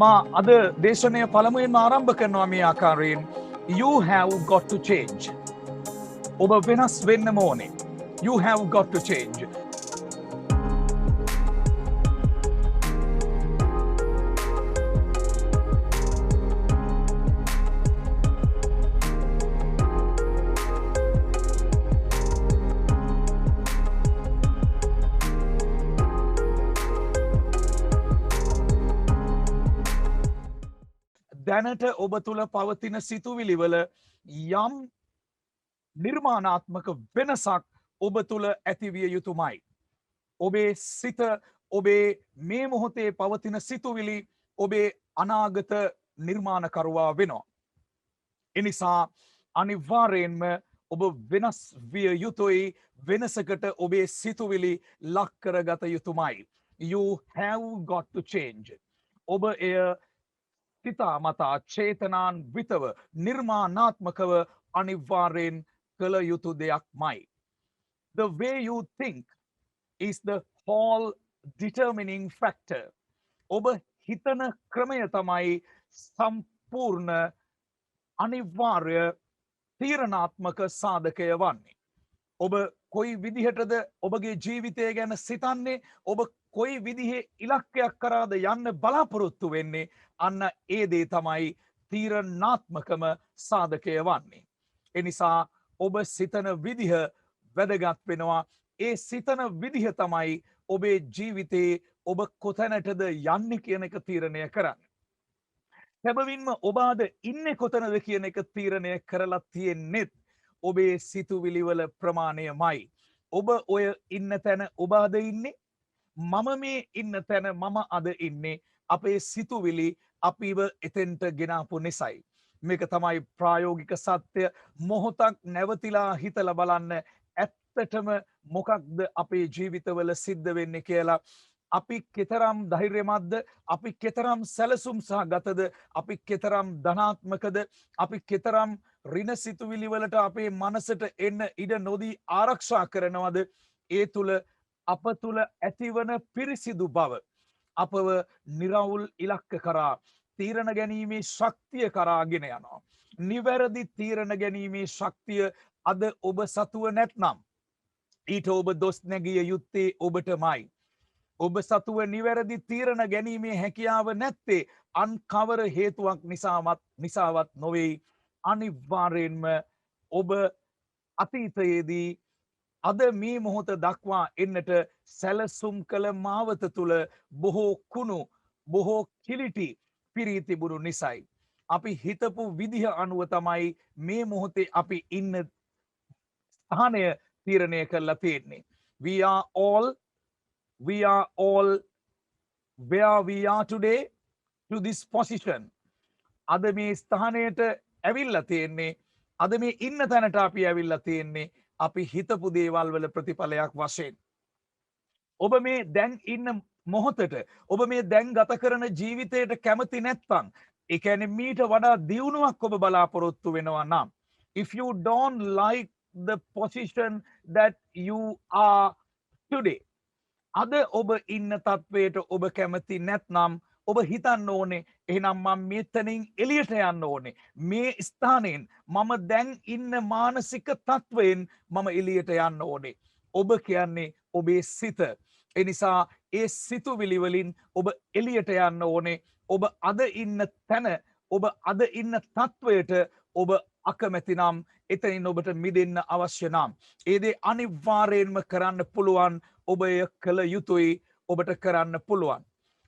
මා අද දේශනය පළමුවෙන්ම ආරම්භ කරනවා මේ ආකාරයෙන් you have got to change. ඔබ වෙනස් වෙන්නම ඕනේ. You have got to change. දැනට ඔබ තුළ පවතින සිතුවිලිවල යම් නිර්මාණාත්මක වෙනසක් ඔබ තුළ ඇතිවිය යුතුමයි. ඔබේ සිත ඔබේ මේ මොහොතේ පවතින සිතුවිලි ඔබේ අනාගත නිර්මාණකරුවා වෙනවා. එනිසා අනිවාර්යෙන්ම ඔබ වෙනස් විය යුතුයි, වෙනසකට ඔබේ සිතුවිලි ලක්කරගත යුතුමයි. You have got to change. ඔබ එය හිතා මතා චේතනාන් විතව නිර්මාණාත්මකව අනිවාර්යෙන් කළ යුතු දෙයක්මයි. The way you think is the whole determining factor. ඔබ හිතන ක්‍රමය තමයි සම්පූර්ණ අනිවාර්ය තීරණාත්මක සාධකය වන්නේ. ඔබ කොයි විදිහටද ඔබගේ ජීවිතය ගැන සිතන්නේ, ඔබ කොයි විදිහේ ඉලක්කයක් කරාද යන්න බලාපොරොත්තු වෙන්නේ, අන්න ඒ දේ තමයි තීරණාත්මකම සාධකය වන්නේ. එනිසා ඔබ සිතන විදිහ වැදගත් වෙනවා. ඒ සිතන විදිහ තමයි ඔබේ ජීවිතේ ඔබ කොතැනටද යන්නේ කියන එක තීරණය කරන්නේ. සැබවින්ම ඔබ අද ඉන්නේ කොතනද කියන එක තීරණය කරලා තියෙන්නේත් ඔබේ සිතුවිලිවල ප්‍රමාණයමයි. ඔබ ඔය ඉන්න තැන ඔබ අද ඉන්නේ, මම මේ ඉන්න තැන මම අද ඉන්නේ අපේ සිතුවිලි අපිව එතෙන්ට ගෙනාපු නිසයි. මේක තමයි ප්‍රායෝගික සත්‍ය. මොහොතක් නැවතිලා හිතලා බලන්න ඇත්තටම මොකක්ද අපේ ජීවිතවල සිද්ධ වෙන්නේ කියලා. අපි කෙතරම් ධෛර්යමත්ද, අපි කෙතරම් සැලසුම් සහගතද, අපි කෙතරම් ධනාත්මකද, අපි කෙතරම් ඍණ සිතුවිලි වලට අපේ මනසට එන්න ඉඩ නොදී ආරක්ෂා කරනවද, ඒ තුල අප තුල ඇතිවන පිරිසිදු බව අපව නිරවුල් ඉලක්ක කරා තීරණ ගැනීමේ ශක්තිය කරාගෙන යනවා. නිවැරදි තීරණ ගැනීමේ ශක්තිය අද ඔබ සතුව නැත්නම් ඊට ඔබ දොස් නැගිය යුත්තේ ඔබටමයි. ඔබ සතුව නිවැරදි තීරණ ගැනීමේ හැකියාව නැත්තේ අන් කවර හේතුවක් නිසාවත් නොවේ. අනිවාර්යෙන්ම ඔබ අතීතයේදී අද මේ මොහොත දක්වා එන්නට සැලසුම් කළ මාවත තුළ බොහෝ කුණු, බොහෝ කිලිටි පිරී තිබුණු නිසයි. අපි හිතපු විදිහ අනුව තමයි මේ මොහොතේ අපි ඉන්න ස්ථානය තීරණය කරලා තියෙන්නේ. We are all where we are today to this position. අද මේ ස්ථානයට ඇවිල්ලා තියෙන්නේ, අද මේ ඉන්න තැනට අපි ඇවිල්ලා තියෙන්නේ අපි හිතපු දේවල් වල ප්‍රතිඵලයක් වශයෙන්. ඔබ මේ දැන් ඉන්න මොහොතට, ඔබ මේ දැන් ගත කරන ජීවිතයට කැමති නැත්නම්, ඒ කියන්නේ මීට වඩා දියුණුවක් ඔබ බලාපොරොත්තු වෙනවා නම්, if you don't like the position that you are today, අද ඔබ ඉන්න තත්වයට ඔබ කැමති නැත්නම් ඔබ හිතන්න ඕනේ එහෙනම් මම මෙතනින් එළියට යන්න ඕනේ. මේ ස්ථානයෙන් මම දැන් ඉන්න මානසික තත්වයෙන් මම එළියට යන්න ඕනේ. ඔබ කියන්නේ ඔබේ සිත. ඒ නිසා ඒ සිතුවිලි වලින් ඔබ එළියට යන්න ඕනේ. ඔබ අද ඉන්න තැන, ඔබ අද ඉන්න තත්වයට ඔබ අකමැති නම්, එතනින් ඔබට මිදෙන්න අවශ්‍ය නම්, ඒ දේ අනිවාර්යෙන්ම කරන්න පුළුවන්. ඔබ එය කළ යුතුයි. ඔබට කරන්න පුළුවන්.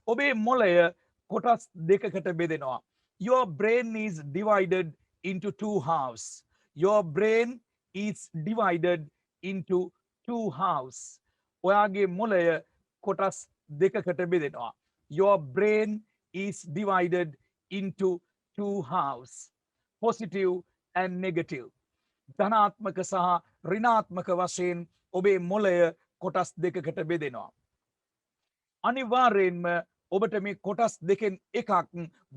ඔබේ මොළය කොටස් දෙකකට බෙදෙනවා. Your brain is divided into two halves. Your brain is divided into two halves. ඔයාගේ මොළය කොටස් දෙකකට බෙදෙනවා. Your brain is divided into two halves. Positive and negative. ධනාත්මක සහ ඍණාත්මක වශයෙන් ඔබේ මොළය කොටස් දෙකකට බෙදෙනවා. අනිවාර්යෙන්ම ඔබට මේ කොටස් දෙකෙන් එකක්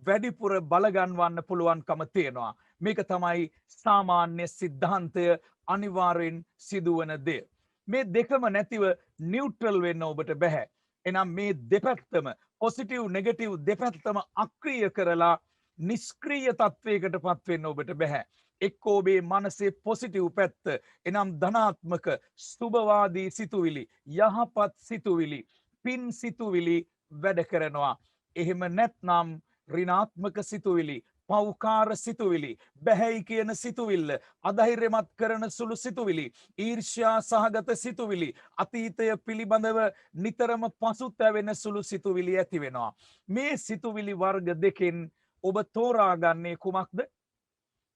වැඩිපුර බලගන්වන්න පුළුවන්කම තියෙනවා. මේක තමයි සාමාන්‍ය සිද්ධාන්තය, අනිවාර්යෙන් සිදුවන දේ. මේ දෙකම නැතිව නියුට්‍රල් වෙන්න ඔබට බැහැ. එනම් මේ දෙපැත්තම පොසිටිව් නෙගටිව් දෙපැත්තම අක්‍රිය කරලා නිෂ්ක්‍රීය තත්වයකට පත් වෙන්න ඔබට බෑ. එක්ක ඔබේ මනසේ පොසිටිව් පැත්ත එනම් ධනාත්මක සුභවාදී සිතුවිලි යහපත් සිතුවිලි පින් සිතුවිලි වැඩ කරනවා. එහෙම නැත්නම් ඍණාත්මක සිතුවිලි පෞකාර සිතුවිලි බැහැයි කියන සිතුවිල්ල අධෛර්යමත් කරන සුළු සිතුවිලි ඊර්ෂ්‍යා සහගත සිතුවිලි අතීතය පිළිබඳව නිතරම පසුතැවෙන සුළු සිතුවිලි ඇති වෙනවා. මේ සිතුවිලි වර්ග දෙකෙන් ඔබ තෝරාගන්නේ කුමක්ද?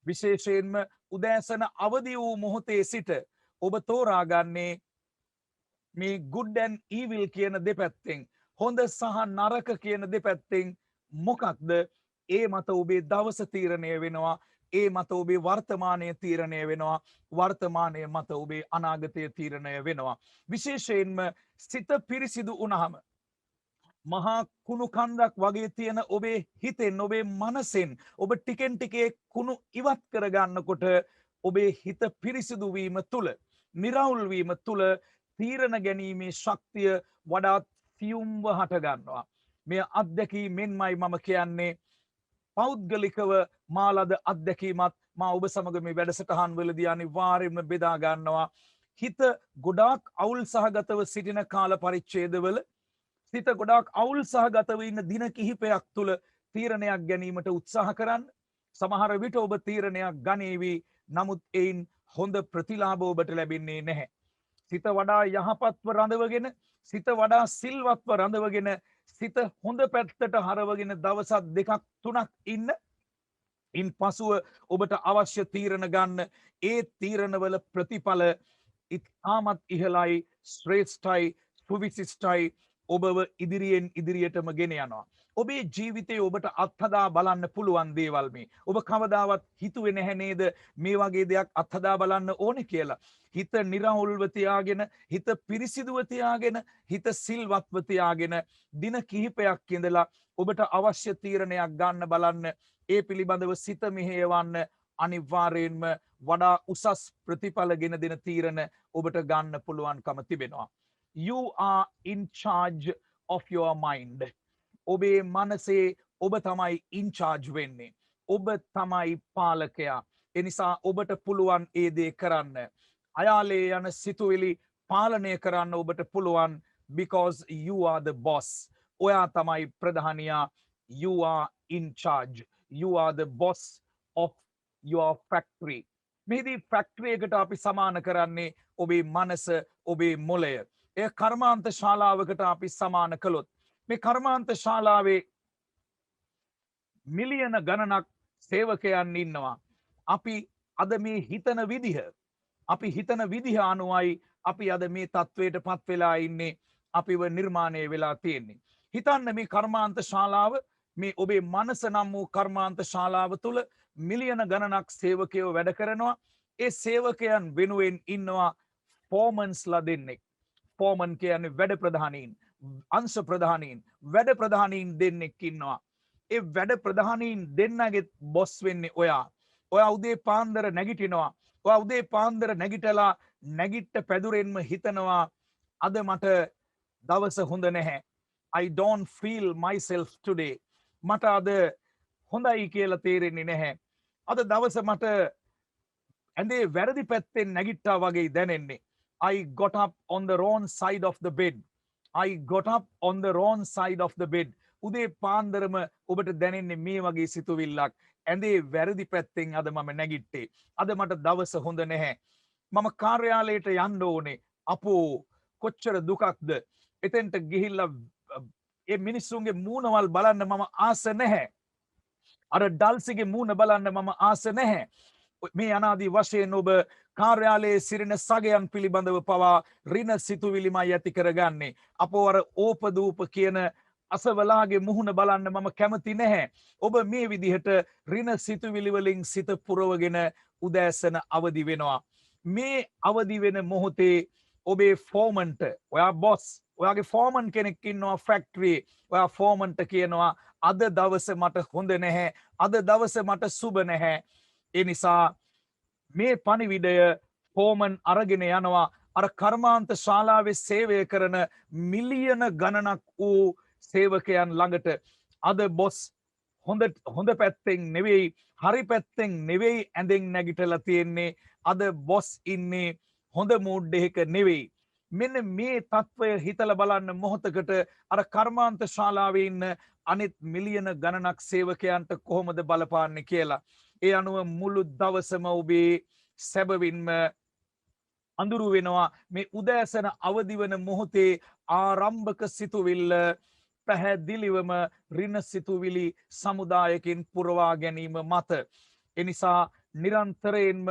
විශේෂයෙන්ම උදෑසන අවදි වූ මොහොතේ සිට ඔබ තෝරාගන්නේ මේ good and evil කියන දෙපැත්තෙන් හොඳ සහ නරක කියන දෙපැත්තෙන් මොකක්ද? ඒ මත ඔබේ දවස තීරණය වෙනවා. ඒ මත ඔබේ වර්තමානය තීරණය වෙනවා. වර්තමානය මත ඔබේ අනාගතය තීරණය වෙනවා. විශේෂයෙන්ම සිත පිරිසිදු වුණාම මහා කුණු කන්දක් වගේ තියෙන ඔබේ හිතෙන් ඔබේ මනසෙන් ඔබ ටිකෙන් ටිකේ කුණු ඉවත් කරගන්නකොට ඔබේ හිත පිරිසිදු වීම තුල නිරවුල් වීම තුල තීරණ ගැනීමේ ශක්තිය වඩාත් සියුම්ව හට ගන්නවා. මේ අත්දැකීමෙන්මයි මම කියන්නේ පෞද්ගලිකව මාලද අත්දැකීමත් මා ඔබ සමග මේ වැඩසටහන් වලදී අනිවාර්යයෙන්ම බෙදා ගන්නවා. හිත ගොඩාක් අවුල් සහගතව සිටින කාල පරිච්ඡේදවල සිත ගොඩාක් අවුල් සහගතව ඉන්න දින කිහිපයක් තුල තීරණයක් ගැනීමට උත්සාහ කරන්න. සමහර විට ඔබ තීරණයක් ගනීවි. නමුත් එයින් හොඳ ප්‍රතිලාභ ඔබට ලැබෙන්නේ නැහැ. සිත වඩා යහපත්ව රඳවගෙන සිත වඩා සිල්වත්ව රඳවගෙන සිත හොඳ පැත්තට හරවගෙන දවසක් දෙකක් තුනක් ඉන්න ඉන් පසුව ඔබට අවශ්‍ය තීරණ ගන්න. ඒ තීරණවල ප්‍රතිඵල ඉතාමත් ඉහළයි ශ්‍රේෂ්ඨයි සුවිශිෂ්ටයි ඔබව ඉදිරියෙන් ඉදිරියටම ගෙන යනවා. ඔබේ ජීවිතේ ඔබට අත්හදා බලන්න පුළුවන් දේවල් මේ. ඔබ කවදාවත් හිතුවේ නැහැ නේද මේ වගේ දෙයක් අත්හදා බලන්න ඕනේ කියලා. හිත නිර්වුල්ව තියාගෙන, හිත පිරිසිදුව තියාගෙන, හිත සිල්වත්ව තියාගෙන දින කිහිපයක් ඉඳලා ඔබට අවශ්‍ය තීරණයක් ගන්න බලන්න. ඒ පිළිබඳව සිත මෙහෙයවන්න. අනිවාර්යයෙන්ම වඩා උසස් ප්‍රතිඵල ගෙන දෙන තීරණ ඔබට ගන්න පුළුවන්කම තිබෙනවා. You are in charge of your mind. ඔබේ මනසේ ඔබ තමයි in charge වෙන්නේ. ඔබ තමයි පාලකයා. එනිසා ඔබට පුළුවන් ඒ දේ කරන්න. අයාලේ යන සිතුවිලි පාලනය කරන්න ඔබට පුළුවන් because you are the boss. ඔයා තමයි ප්‍රධානියා. You are in charge. You are the boss of your factory. මෙහිදී ෆැක්ටරි එකට අපි සමාන කරන්නේ ඔබේ මනස, ඔබේ මොළය. ඒ කර්මාන්ත ශාලාවකට අපි සමාන කළොත් මේ කර්මාන්ත ශාලාවේ මිලියන ගණනක් සේවකයන් ඉන්නවා. අපි අද මේ හිතන විදිහ අනුවයි අපි අද මේ තත්වයට පත් වෙලා ඉන්නේ. අපිව නිර්මාණය වෙලා තියෙන්නේ. හිතන්න මේ කර්මාන්ත ශාලාව මේ ඔබේ මනස නම් වූ කර්මාන්ත ශාලාව තුළ මිලියන ගණනක් සේවකයෝ වැඩ කරනවා. ඒ සේවකයන් වෙනුවෙන් ඉන්නවා ෆෝමන්ස්ලා දෙන්නෙක්. ෆෝමන් කියන්නේ වැඩ ප්‍රධානීන්, අංශ ප්‍රධානීන්, වැඩ ප්‍රධානීන් දෙන්නෙක් ඉන්නවා. ඒ වැඩ ප්‍රධානීන් දෙන්නගේ බොස් වෙන්නේ ඔයා. ඔයා උදේ පාන්දර නැගිටිනවා. ඔයා උදේ පාන්දර නැගිටලා නැගිට්ට පැදුරෙන්ම හිතනවා අද මට දවස හොඳ නැහැ. I don't feel myself today. මට අද හොඳයි කියලා තේරෙන්නේ නැහැ. අද දවස මට ඇඳේ වැරදි පැත්තෙන් නැගිට්ටා වගේ දැනෙන්නේ. I got up on the wrong side of the bed. I got up on the wrong side of the bed. උදේ පාන්දරම ඔබට දැනෙන්නේ මේ වගේ සිතුවිල්ලක්. ඇඳේ වැරදි පැත්තෙන් අද මම නැගිට්ටේ. අද මට දවස හොඳ නැහැ. මම කාර්යාලයට යන්න ඕනේ. අපෝ කොච්චර දුකක්ද. එතෙන්ට ගිහිල්ලා ඒ මිනිස්සුන්ගේ මූණවල් බලන්න මම ආස නැහැ. අර ඩල්සිගේ මූණ බලන්න මම ආස නැහැ. මේ අනාදී වශයෙන් ඔබ කාර්යාලයේ සිරින සගයන් පිළිබඳව පවා ඍණ සිතුවිලිමයි ඇති කරගන්නේ. අපෝ අර ඕපදූප කියන අසවලාගේ මුහුණ බලන්න මම කැමති නැහැ. ඔබ මේ විදිහට ඍණ සිතුවිලි වලින් සිත පුරවගෙන උදෑසන අවදි වෙනවා. මේ අවදි වෙන මොහොතේ ඔබේ ෆෝමන්ට, ඔයා බොස්, ඔයාගේ ෆෝමන් කෙනෙක් ඉන්නවා ෆැක්ටරියේ. ඔයා ෆෝමන්ට කියනවා අද දවස මට හොඳ නැහැ. අද දවස මට සුබ නැහැ. ඒ නිසා මේ පණිවිඩය ෆෝමන් අරගෙන යනවා අර කර්මාන්ත ශාලාවේ සේවය කරන මිලියන ගණනක් වූ සේවකයන් ළඟට අද බොස් හොඳ පැත්තෙන් නෙවෙයි හරි පැත්තෙන් නෙවෙයි ඇඳෙන් නැගිටලා තියෙන්නේ අද බොස් ඉන්නේ හොඳ මූඩ් එකක නෙවෙයි මෙන්න මේ තත්වය හිතලා බලන්න මොහොතකට අර කර්මාන්ත ශාලාවේ ඉන්න අනිත් මිලියන ගණනක් සේවකයන්ට කොහොමද බලපාන්නේ කියලා ඒ අනුව මුළු දවසම ඔබේ සැබවින්ම අඳුරු වෙනවා මේ උදෑසන අවදි වන මොහොතේ ආරම්භක සිතුවිල්ල පැහැදිලිවම ඍණ සිතුවිලි සමුදායකින් පුරවා ගැනීම මත එනිසා නිරන්තරයෙන්ම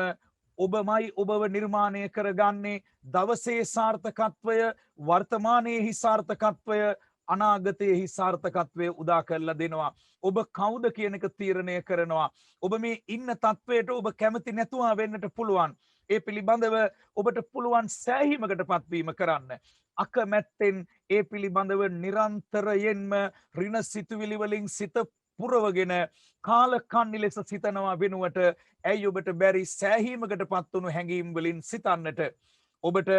ඔබමයි ඔබව නිර්මාණය කරගන්නේ දවසේ සාර්ථකත්වය වර්තමානයේහි සාර්ථකත්වය අනාගතයේහි සාර්ථකත්වය උදා කරලා දෙනවා ඔබ කවුද කියන එක තීරණය කරනවා ඔබ මේ ඉන්න තත්වයට ඔබ කැමති නැතුව වෙන්නට පුළුවන් ඒ පිළිබඳව ඔබට පුළුවන් සෑහීමකට පත්වීම කරන්න අකමැත්තෙන් ඒ පිළිබඳව නිරන්තරයෙන්ම ඍණ සිතුවිලි වලින් සිත පුරවගෙන කාලකන්නි ලෙස සිතනවා වෙනුවට ඇයි ඔබට බැරි සෑහීමකට පත්වුණු හැඟීම් වලින් සිතන්නට ඔබට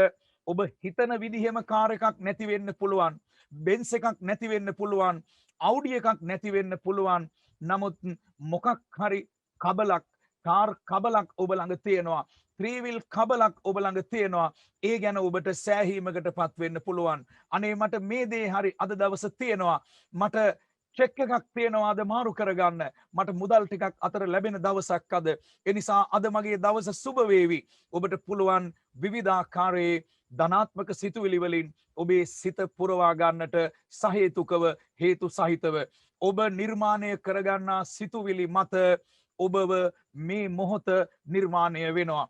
ඔබ හිතන විදිහෙම කාර් එකක් නැති වෙන්න පුළුවන් බෙන්ස් එකක් නැති වෙන්න පුළුවන් අවුඩි එකක් නැති වෙන්න පුළුවන් නමුත් මොකක් හරි කබලක් කාර් කබලක් ඔබ ළඟ තියෙනවා ත්‍රීවිල් කබලක් ඔබ ළඟ තියෙනවා ඒ ගැන ඔබට සෑහීමකට පත් වෙන්න පුළුවන් අනේ මට මේ දේ හරි අද දවස තියෙනවා මට චෙක් එකක් තියෙනවා අද මාරු කරගන්න මට මුදල් ටිකක් අතර ලැබෙන දවසක් අද ඒ නිසා අද මගේ දවස සුබ වේවි ඔබට පුළුවන් විවිධාකාරයේ ධනාත්මක සිතුවිලි වලින් ඔබේ සිත පුරවා ගන්නට සහේතුකව හේතු සහිතව ඔබ නිර්මාණය කරගන්නා සිතුවිලි මත ඔබව මේ මොහොත නිර්මාණය වෙනවා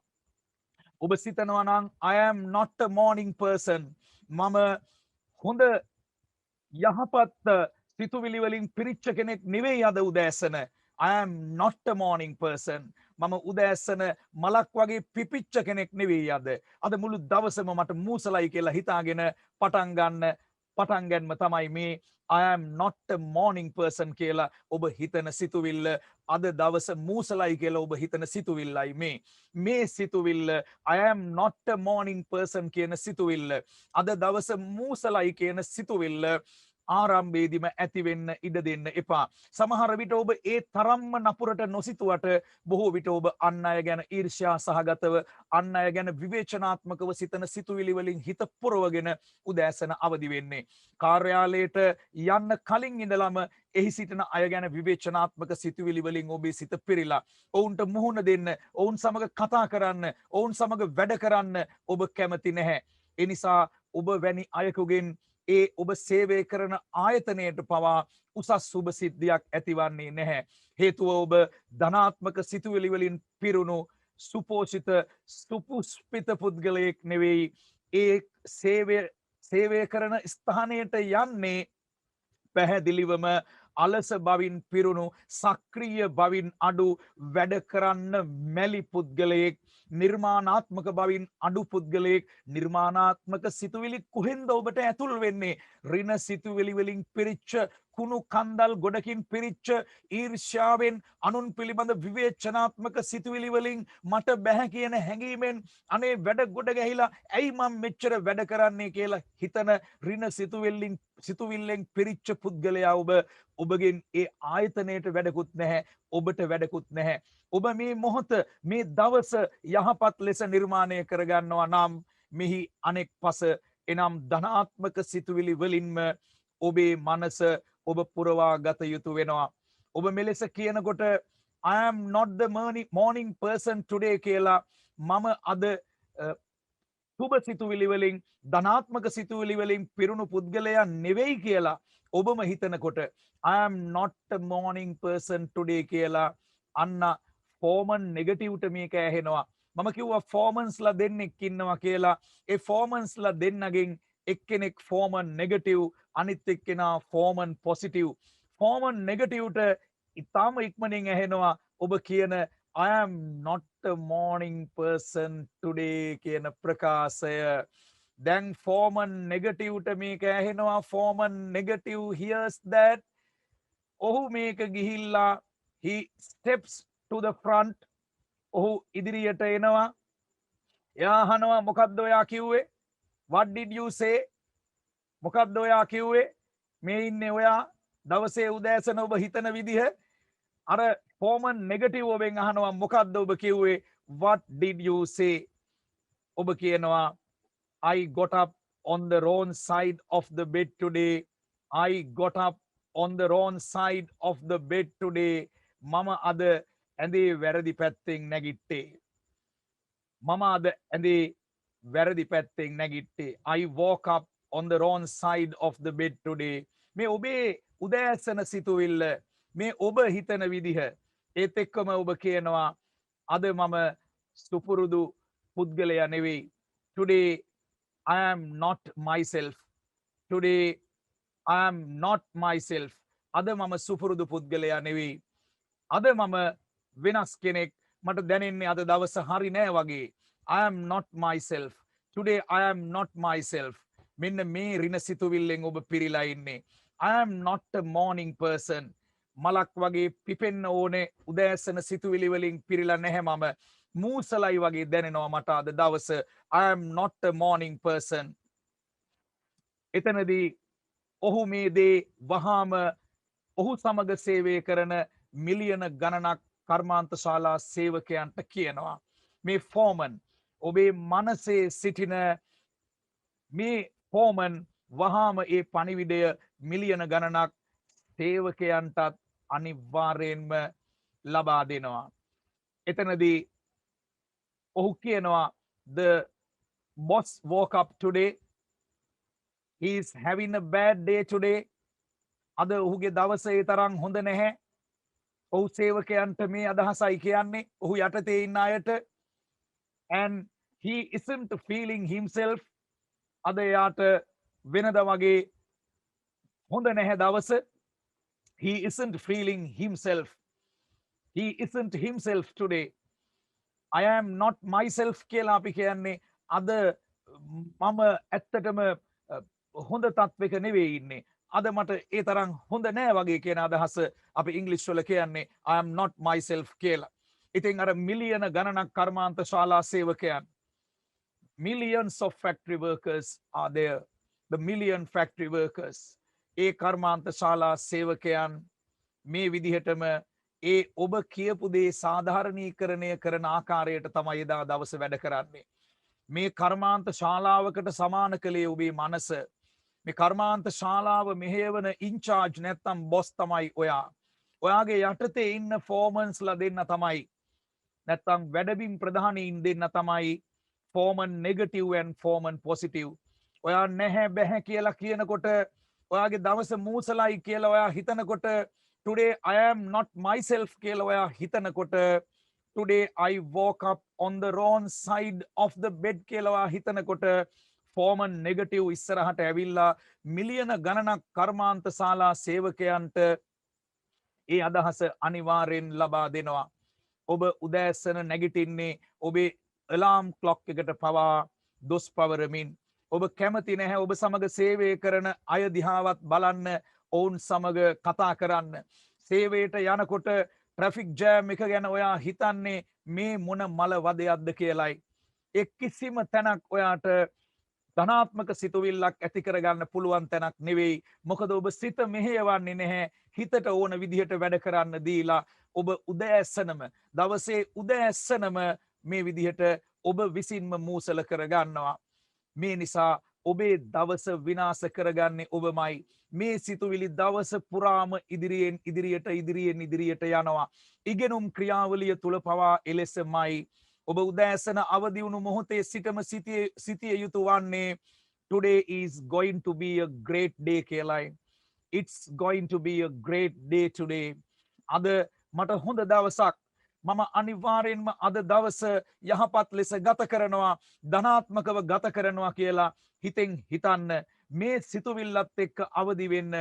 ඔබ සිතනවා නම් I am not a morning person මම හොඳ යහපත් සිතුවිලි වලින් පිරිච්ච කෙනෙක් නෙවෙයි අද උදෑසන I am not a morning person මම උදෑසන මලක් වගේ පිපිච්ච කෙනෙක් නෙවෙයි අද මුළු දවසම මට මූසලයි කියලා හිතාගෙන පටන් ගැනීම තමයි මේ I am not a morning person කියලා ඔබ හිතන සිතුවිල්ල අද දවස මූසලයි කියලා ඔබ හිතන සිතුවිල්ලයි මේ සිතුවිල්ල I am not a morning person කියන සිතුවිල්ල අද දවස මූසලයි කියන සිතුවිල්ල ආරම්භයේදීම ඇති වෙන්න ඉඩ දෙන්න එපා. සමහර විට ඔබ ඒ තරම්ම නපුරට නොසිතුවට බොහෝ විට ඔබ අන් අය ගැන ඊර්ෂ්‍යා සහගතව අන් අය ගැන විවේචනාත්මකව සිතන සිතුවිලි වලින් හිත පුරවගෙන උදෑසන අවදි වෙන්නේ. කාර්යාලයට යන්න කලින් ඉඳලම එහි සිටින අය ගැන විවේචනාත්මක සිතුවිලි වලින් ඔබේ සිත පිරීලා ඔවුන්ට මුහුණ දෙන්න, ඔවුන් සමග කතා කරන්න, ඔවුන් සමග වැඩ කරන්න ඔබ කැමති නැහැ. ඒ නිසා ඔබ වැනි අයෙකුගෙන් ඒ ඔබ සේවය කරන ආයතනයට පවා උසස් සුබ සිද්ධියක් ඇතිවන්නේ නැහැ. හේතුව ඔබ ධනාත්මක සිතුවිලි වලින් පිරුණු සුපෝෂිත සුපුෂ්පිත පුද්ගලයෙක් නෙවෙයි. ඒ සේවය කරන ස්ථානයට යන්නේ පැහැදිලිවම අලස බවින් පිරුණු සක්‍රීය බවින් අඩු වැඩ කරන්න මැලි පුද්ගලයෙක් නිර්මාණාත්මක බවින් අඩු පුද්ගලයෙක් නිර්මාණාත්මක සිතුවිලි කොහෙන්ද ඔබට ඇතුල් වෙන්නේ ඍණ සිතුවිලි වලින් පිරිච්ච කුණු කන්දල් ගොඩකින් පිරිච්ච ඊර්ෂ්‍යාවෙන් අනුන් පිළිබඳ විවේචනාත්මක සිතුවිලි වලින් මට බැහැ කියන හැඟීමෙන් අනේ වැඩ ගොඩ ගැහිලා ඇයි මම මෙච්චර වැඩ කරන්නේ කියලා හිතන ඍණ සිතුවිල්ලෙන් පිරිච්ච පුද්ගලයා ඔබගෙන් ඒ ආයතනයට වැඩකුත් නැහැ ඔබට වැඩකුත් නැහැ ඔබ මේ මොහොත මේ දවස යහපත් ලෙස නිර්මාණය කරගන්නවා නම් මෙහි අනෙක් පස එනම් ධනාත්මක සිතුවිලි වලින්ම ඔබේ මනස ඔබ පුරවා ගත යුතු වෙනවා ඔබ මෙලෙස කියනකොට I am not the morning person today කියලා මම අද සුබ සිතුවිලි වලින් ධනාත්මක සිතුවිලි වලින් පිරුණු පුද්ගලයා නෙවෙයි කියලා ඔබම හිතනකොට I am not a morning person today කියලා අන්න ෆෝමන් නෙගටිව්ට මේක ඇහෙනවා මම කිව්වා ෆෝමන්ස්ලා දෙන්නෙක් ඉන්නවා කියලා ඒ ෆෝමන්ස්ලා දෙන්නගෙන් එක්කෙනෙක් ෆෝමන් නෙගටිව් අනිත් එක්කෙනා ෆෝමන් පොසිටිව් ෆෝමන් නෙගටිව්ට ඉතාම ඉක්මනින් ඇහෙනවා ඔබ කියන I am not a morning person today කියන ප්‍රකාශය දැන් ෆෝමන් නෙගටිව්ට මේක ඇහෙනවා ෆෝමන් නෙගටිව් hears that ඔහු මේක ගිහිල්ලා he steps to the front ඔහු ඉදිරියට එනවා එයා අහනවා මොකද්ද ඔයා කිව්වේ what did you say මොකද්ද ඔයා කිව්වේ මේ ඉන්නේ ඔයා දවසේ උදෑසන ඔබ හිතන විදිහ අර ෆෝමන් නෙගටිව් ඔබෙන් අහනවා මොකක්ද ඔබ කිව්වේ what did you say ඔබ කියනවා I got up on the wrong side of the bed today. I got up on the wrong side of the bed today. මම අද ඇඳේ වැරදි පැත්තෙන් නැගිට්ටේ. මම අද ඇඳේ වැරදි පැත්තෙන් නැගිට්ටේ. I woke up on the wrong side of the bed today. මේ ඔබේ උදෑසන සිතුවිල්ල මේ ඔබ හිතන විදිහ ඒත් එක්කම ඔබ කියනවා අද මම සුපුරුදු පුද්ගලයා නෙවෙයි. Today I am not myself. Today I am not myself. අද මම සුපුරුදු පුද්ගලයා නෙවෙයි. අද මම වෙනස් කෙනෙක්. මට දැනෙන්නේ අද දවස හරි නෑ වගේ. I am not myself. Today I am not myself. මෙන්න මේ රින සිතුවිල්ලෙන් ඔබ පිරීලා ඉන්නේ. I am not a morning person. මලක් වගේ පිපෙන්න ඕනේ උදෑසන සිතුවිලි වලින් පිරීලා නැහැ මම. මූසලයි වගේ දැනෙනවා මට අද දවස. I am not a morning person. එතනදී ඔහු මේ දේ වහාම ඔහු සමග සේවය කරන මිලියන ගණනක් කර්මාන්ත ශාලා සේවකයන්ට කියනවා. මේ ෆෝමන් ඔබේ මනසේ සිටින මේ ෆෝමන් වහාම ඒ පණිවිඩය මිලියන ගණනක් සේවකයන්ටත් අනිවාර්යෙන්ම ලබා දෙනවා. එතනදී ඔහු කියනවා the boss woke up today. He is having a bad day today. අද ඔහුගේ දවස ඒ තරම් හොඳ නැහැ. ඔහු සේවකයන්ට මේ අදහසයි කියන්නේ ඔහු යටතේ ඉන්න අයට and he isn't feeling himself. අද එයාට වෙනද වගේ හොඳ නැහැ දවස. He isn't feeling himself. He isn't himself today. I am not myself කියලා අපි කියන්නේ අද මම ඇත්තටම හොඳ තත්වයක නෙවෙයි ඉන්නේ. අද මට ඒ තරම් හොඳ නෑ වගේ කියන අදහස අපි ඉංග්‍රීසි වල කියන්නේ I am not myself කියලා. ඉතින් අර මිලියන ගණනක් කර්මාන්ත ශාලා සේවකයන් millions of factory workers are there. The million factory workers. ඒ කර්මාන්ත ශාලා සේවකයන් මේ විදිහටම ඒ ඔබ කියපු දේ සාධාරණීකරණය කරන ආකාරයට තමයි එදා දවස වැඩ කරන්නේ. මේ කර්මාන්ත ශාලාවකට සමාන කළේ ඔබේ මනස. මේ කර්මාන්ත ශාලාව මෙහෙයවන ඉන්චාර්ජ් නැත්තම් බොස් තමයි ඔයා. ඔයාගේ යටතේ ඉන්න ෆෝමන්ස්ලා දෙන්න තමයි. නැත්තම් වැඩබිම් ප්‍රධානීන් දෙන්න තමයි foreman negative and foreman positive. ඔයා නැහැ බැහැ කියලා කියනකොට ඔයාගේ දවස මූසලයි කියලා ඔයා හිතනකොට today I am not myself කියලා ඔයා හිතනකොට today I woke up on the wrong side of the bed කියලා ඔයා හිතනකොට ෆෝමන් නෙගටිව් ඉස්සරහට ඇවිල්ලා මිලියන ගණනක් කර්මාන්ත ශාලා සේවකයන්ට ඒ අදහස අනිවාර්යෙන් ලබා දෙනවා. ඔබ උදෑසන නැගිටින්නේ ඔබේ අලාම් ක්ලොක් එකට පවා දොස් පවරමින්. ඔබ කැමති නැහැ ඔබ සමග සේවය කරන අය දිහාවත් බලන්න ඔවුන් සමග කතා කරන්න. සේවයට යනකොට ට්‍රැෆික් ජෑම් එක ගැන ඔයා හිතන්නේ මේ මොන මල වදයක්ද කියලයි. එක් කිසිම තැනක් ඔයාට ධනාත්මක සිතුවිල්ලක් ඇති කරගන්න පුළුවන් තැනක් නෙවෙයි. මොකද ඔබ සිත මෙහෙයවන්නේ නැහැ. හිතට ඕන විදිහට වැඩ කරන්න දීලා ඔබ උදෑසනම දවසේ උදෑසනම මේ විදිහට ඔබ විසින්ම මූසල කරගන්නවා. මේ නිසා ඔබේ දවස විනාශ කරගන්නේ ඔබමයි. මේ සිතුවිලි දවස පුරාම ඉදිරියට යනවා. ඉගෙනුම් ක්‍රියාවලිය තුල පවා එලෙසමයි. ඔබ උදෑසන අවදි වුණු මොහොතේ සිටම සිටිය යුතු වන්නේ today is going to be a great day කියලායි. It's going to be a great day today. අද මට හොඳ දවසක්. මම අනිවාර්යෙන්ම අද දවස යහපත් ලෙස ගත කරනවා, ධනාත්මකව ගත කරනවා කියලා හිතෙන් හිතන්න. මේ සිතුවිල්ලත් එක්ක අවදි වෙන්න,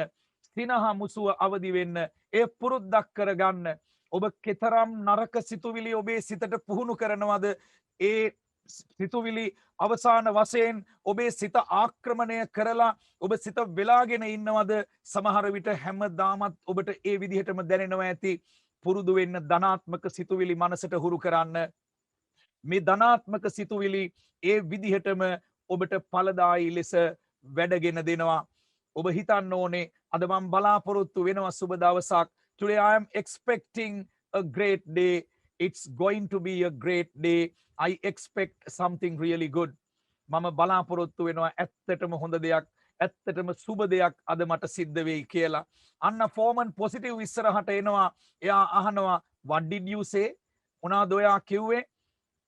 සිනහ මුසුව අවදි වෙන්න, ඒ පුරුද්දක් කරගන්න. ඔබ කෙතරම් නරක සිතුවිලි ඔබේ සිතට පුහුණු කරනවද? ඒ සිතුවිලි අවසාන වශයෙන් ඔබේ සිත ආක්‍රමණය කරලා ඔබ සිත වෙලාගෙන ඉන්නවද? සමහර විට හැමදාමත් ඔබට ඒ විදිහටම දැනෙනවා ඇති. පුරුදු වෙන්න ධනාත්මක සිතුවිලි මනසට හුරු කරන්න. මේ ධනාත්මක සිතුවිලි ඒ විදිහටම ඔබට ඵලදායී ලෙස වැඩගෙන දෙනවා. ඔබ හිතන්න ඕනේ අද මම බලාපොරොත්තු වෙනවා සුබ දවසක්. Today I am expecting a great day. It's going to be a great day. I expect something really good. මම බලාපොරොත්තු වෙනවා ඇත්තටම හොඳ දෙයක්, ඇත්තටම සුබ දෙයක් අද මට සිද්ධ වෙයි කියලා. අන්න ෆෝමන් පොසිටිව් ඉස්සරහට එනවා. එයා අහනවා what did you say? මොනවද ඔයා කිව්වේ?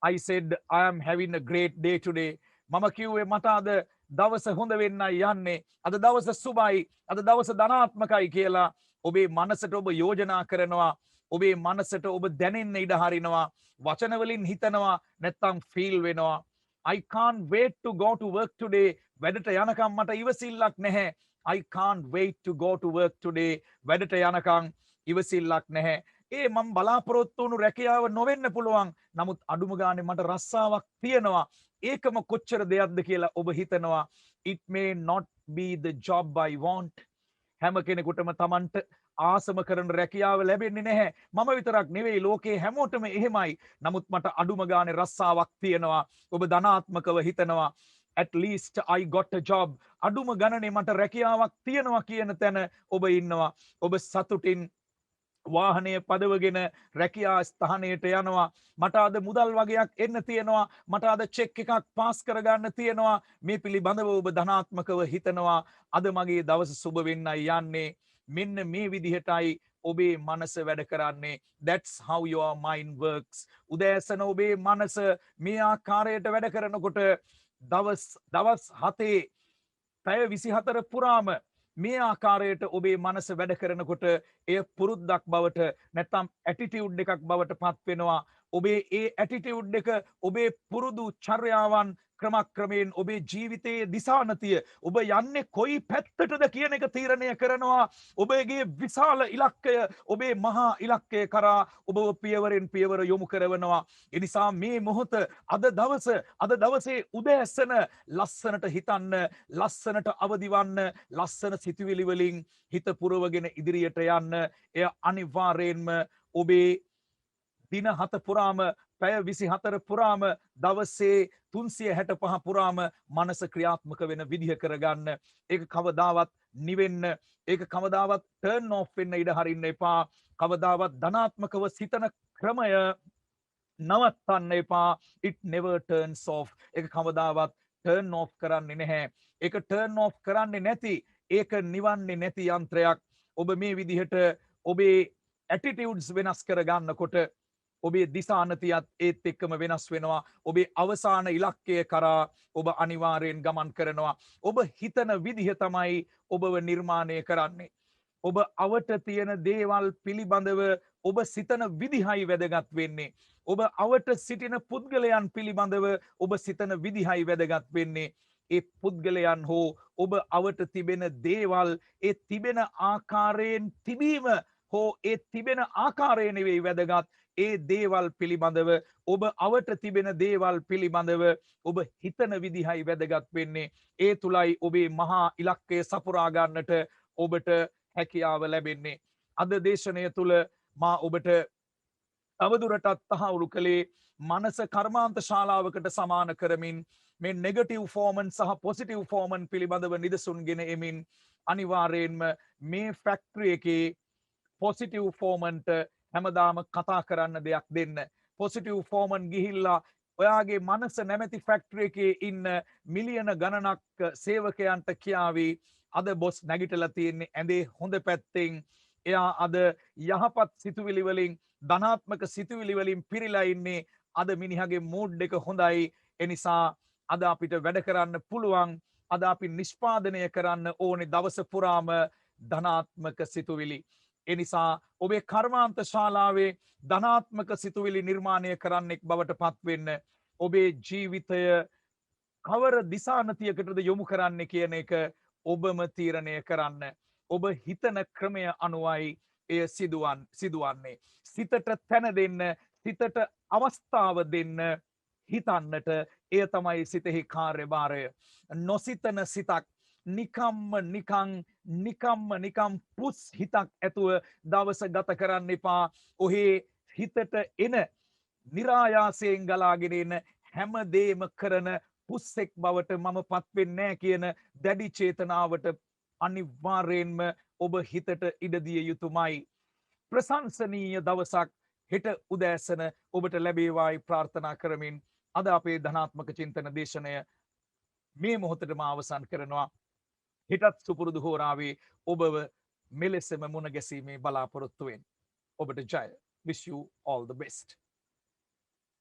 I said I am having a great day today. මම කිව්වේ මට අද දවස හොඳ වෙන්නයි යන්නේ. අද දවස සුබයි. අද දවස ධනාත්මකයි කියලා ඔබේ මනසට ඔබ යෝජනා කරනවා. ඔබේ මනසට ඔබ දැනෙන්න ඉඩ හරිනවා. වචන වලින් හිතනවා නැත්නම් ෆීල් වෙනවා. I can't wait to go to work today. වැඩට යනකම් මට ඉවසිල්ලක් නැහැ. I can't wait to go to work today. වැඩට යනකම් ඉවසිල්ලක් නැහැ. ඒ මම බලාපොරොත්තු වුණු රැකියාව නොවෙන්න පුළුවන්. නමුත් අඩුම ගානේ මට රස්සාවක් තියෙනවා. ඒකම කොච්චර දෙයක්ද කියලා ඔබ හිතනවා. It may not be the job I want. හැම කෙනෙකුටම Tamanට ආසම කරන රැකියාව ලැබෙන්නේ නැහැ. මම විතරක් නෙවෙයි ලෝකේ හැමෝටම එහෙමයි. නමුත් මට අඩුම ගානේ රස්සාවක් තියෙනවා. ඔබ ධනාත්මකව හිතනවා. At least I got a job. අඩුම ගණනේ මට රැකියාවක් තියෙනවා කියන තැන ඔබ ඉන්නවා. ඔබ සතුටින් වාහනය පදවගෙන රැකියා ස්ථානයට යනවා. මට අද මුදල් වගේක් එන්න තියෙනවා. මට අද චෙක් එකක් පාස් කරගන්න තියෙනවා. මේ පිළිබඳව ඔබ ධනාත්මකව හිතනවා. අද මගේ දවස සුබ වෙන්නයි යන්නේ. මෙන්න මේ විදිහටයි ඔබේ මනස වැඩ කරන්නේ. That's how your mind works. උදෑසන ඔබේ මනස මේ ආකාරයට වැඩ කරනකොට දවස් 7 පැය 24 පුරාම මේ ආකාරයට ඔබේ මනස වැඩ කරනකොට එය පුරුද්දක් බවට නැත්නම් ඇටිටියුඩ් එකක් බවට පත් වෙනවා. ඔබේ ඒ ඇටිටියුඩ් එක ඔබේ පුරුදු චර්යාවන් ක්‍රමක්‍රමයෙන් ඔබේ ජීවිතයේ දිශානතිය ඔබ යන්නේ කොයි පැත්තටද කියන එක තීරණය කරනවා. ඔබගේ විශාල ඉලක්කය ඔබේ මහා ඉලක්කය කරා ඔබව පියවරෙන් පියවර යොමු කරනවා. ඒ නිසා මේ මොහොත අද දවසේ උදෑසන ලස්සනට හිතන්න, ලස්සනට අවදිවන්න, ලස්සන සිතුවිලි වලින් හිත පුරවගෙන ඉදිරියට යන්න. එය අනිවාර්යයෙන්ම ඔබේ දින 7 පුරාම පැය 24 පුරාම දවසේ 365 පුරාම මනස ක්‍රියාත්මක වෙන විදිහ කරගන්න. ඒක කවදාවත් නිවෙන්න, ඒක කවදාවත් ටර්න් ඔෆ් වෙන්න ඉඩ හරින්න එපා. කවදාවත් ධනාත්මකව සිතන ක්‍රමය නවත්තන්න එපා. It never turns off. ඒක කවදාවත් ටර්න් ඔෆ් කරන්නේ නැහැ. ඒක ටර්න් ඔෆ් කරන්නේ නැති, ඒක නිවන්නේ නැති යන්ත්‍රයක්. ඔබ මේ විදිහට ඔබේ ඇටිටියුඩ්ස් වෙනස් කරගන්නකොට ඔබේ දිශානතියත් ඒත් එක්කම වෙනස් වෙනවා. ඔබේ අවසාන ඉලක්කය කරා ඔබ අනිවාර්යෙන් ගමන් කරනවා. ඔබ හිතන විදිහ තමයි ඔබව නිර්මාණය කරන්නේ. ඔබ අවට තියෙන දේවල් පිළිබඳව ඔබ සිතන විදිහයි වැදගත් වෙන්නේ. ඔබ අවට සිටින පුද්ගලයන් පිළිබඳව ඔබ සිතන විදිහයි වැදගත් වෙන්නේ. ඒ පුද්ගලයන් හෝ ඔබ අවට තිබෙන දේවල් ඒ තිබෙන ආකාරයෙන් තිබීම හෝ ඒ තිබෙන ආකාරය නෙවෙයි වැදගත්. ඒ දේවල් පිළිබඳව ඔබ අවට තිබෙන දේවල් පිළිබඳව ඔබ හිතන විදිහයි වැදගත් වෙන්නේ. ඒ තුලයි ඔබේ මහා ඉලක්කය සපුරා ගන්නට ඔබට හැකියාව ලැබෙන්නේ. අද දේශනය තුල මා ඔබට තවදුරටත් තහවුරු කළේ මනස කර්මාන්ත ශාලාවකට සමාන කරමින් මේ නෙගටිව් ෆෝමන් සහ පොසිටිව් ෆෝමන් පිළිබඳව නිදසුන්ගෙන එමින් අනිවාර්යයෙන්ම මේ ෆැක්ටරි එකේ පොසිටිව් ෆෝමන්ට හැමදාම කතා කරන්න දෙයක් දෙන්න. පොසිටිව් ෆෝමන් ගිහිල්ලා ඔයාගේ මනස නැමැති ෆැක්ටරි එකේ ඉන්න මිලියන ගණනක් සේවකයන්ට කියාවි අද බොස් නැගිටලා තියෙන්නේ ඇඳේ හොඳ පැත්තෙන්. එයා අද යහපත් සිතුවිලි වලින් ධනාත්මක සිතුවිලි වලින් පිරීලා ඉන්නේ. අද මිනිහගේ මූඩ් එක හොඳයි. ඒ නිසා අද අපිට වැඩ කරන්න පුළුවන්. අද අපි නිෂ්පාදනය කරන්න ඕනේ දවස පුරාම ධනාත්මක සිතුවිලි. ඒ නිසා ඔබේ කර්මාන්ත ශාලාවේ ධනාත්මක සිතුවිලි නිර්මාණය කරන්නෙක් බවට පත් වෙන්න. ඔබේ ජීවිතය කවර දිශානතියකටද යොමු කරන්න කියන එක ඔබම තීරණය කරන්න. ඔබ හිතන ක්‍රමය අනුවයි එය සිදුවන්නේ. සිතට තැන දෙන්න, සිතට අවස්ථාව දෙන්න, හිතන්නට එය තමයි සිතෙහි කාර්යභාරය. නොසිතන සිතක් නිකම් පුස් හිතක් ඇතුව දවස ගත කරන්න එපා. ඔහේ හිතට එන નિરાයාසයෙන් ගලාගෙන එන හැමදේම කරන පුස්සෙක් බවට මම පත් වෙන්නේ නැහැ කියන දැඩි චේතනාවට අනිවාර්යෙන්ම ඔබ හිතට ඉඩ දිය යුතුමයි. ප්‍රශංසනීය දවසක් හෙට උදෑසන ඔබට ලැබේවායි ප්‍රාර්ථනා කරමින් අද අපේ ධනාත්මක චින්තන දේශනය මේ මොහොතටම අවසන් කරනවා. හෙටත් සුපුරුදු හෝරාවේ ඔබව මෙලෙසම මුණ ගැසීමේ බලාපොරොත්තුවෙන් ඔබට ජය. Wish you all the best.